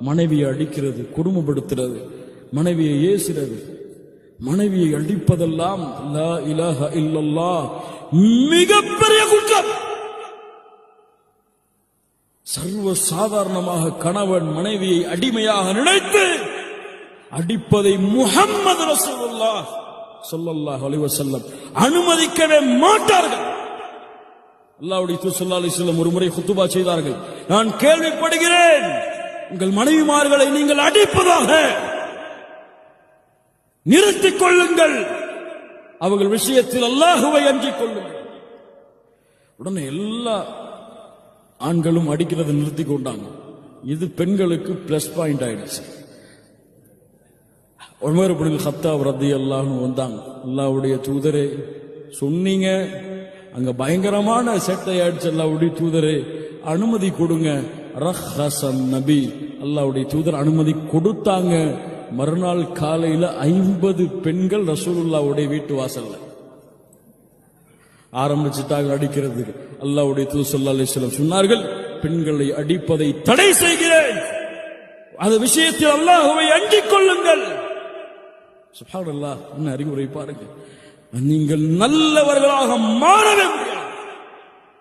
மனைவியை அடிக்கிறது, கொடுமைப்படுத்துறது, மனைவியை ஏசுறது, மனைவியை அடிப்பதெல்லாம் லா இலாஹ இல்லல்லாஹ் மிகப்பெரிய குற்றம். சர்வ சாதாரணமாக கணவன் மனைவியை அடிமையாக நினைத்து அடிப்பதை முஹம்மது ரசூலுல்லாஹ் ஸல்லல்லாஹு அலைஹி வஸல்லம் அனுமதிக்கவே மாட்டார்கள். அல்லாஹ்வுடைய தூதர் ஸல்லல்லாஹு அலைஹி வஸல்லம் ஒரு முறை குத்துபா செய்தார்கள். நான் கேள்விப்படுகிறேன், உங்கள் மனைவிமார்களை நீங்கள் அடிப்பதாக நிறுத்திக் கொள்ளுங்கள், அவர்கள் விஷயத்தில் அல்லாஹுவை அஞ்சிக் கொள்ளுங்கள். உடனே எல்லா ஆண்களும் அடிக்கிறதை நிறுத்தி கொண்டாங்க. இது பெண்களுக்கு பிளஸ் பாயிண்ட் ஆயிடுச்சு. உமர் இப்னு கத்தாப் ரலியல்லாஹு அன்ஹு வந்தாங்க. அல்லாஹ்வுடைய தூதரே சொன்னீங்க, அங்க பயங்கரமான சேட்டை ஆயிடுச்சு, அல்லாஹ்வுடைய தூதரே அனுமதி கொடுங்க. ரஹ்ஹஸன் நபி, அல்லாஹ்வுடைய தூதர் அனுமதி கொடுத்தாங்க. மறுநாள் காலையில 50 பெண்கள் ரசூலுல்லாஹ்வுடைய வீட்டு வாசல்ல ஆரம்பிச்சுட்டாங்க அடிக்கிறதுக்கு. அல்லாஹ்வுடைய தூதர் ஸல்லல்லாஹு அலைஹி வஸல்லம் சொன்னார்கள், பெண்களை அடிப்பதை தடை செய்கிறேன், அந்த விஷயத்தில் அல்லாஹ்வை அஞ்சிக் கொள்ளுங்கள். சுப்ஹானல்லாஹ், என்ன அறிவுரை பாருங்க. நீங்கள் நல்லவர்களாக மாறவே முடியாது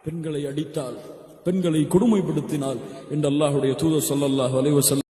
பெண்களை அடித்தால், பெண்களை கொடுமைப்படுத்தினால் என்று அல்லாஹ்வுடைய தூதர் ஸல்லல்லாஹு அலைஹி வஸல்லம்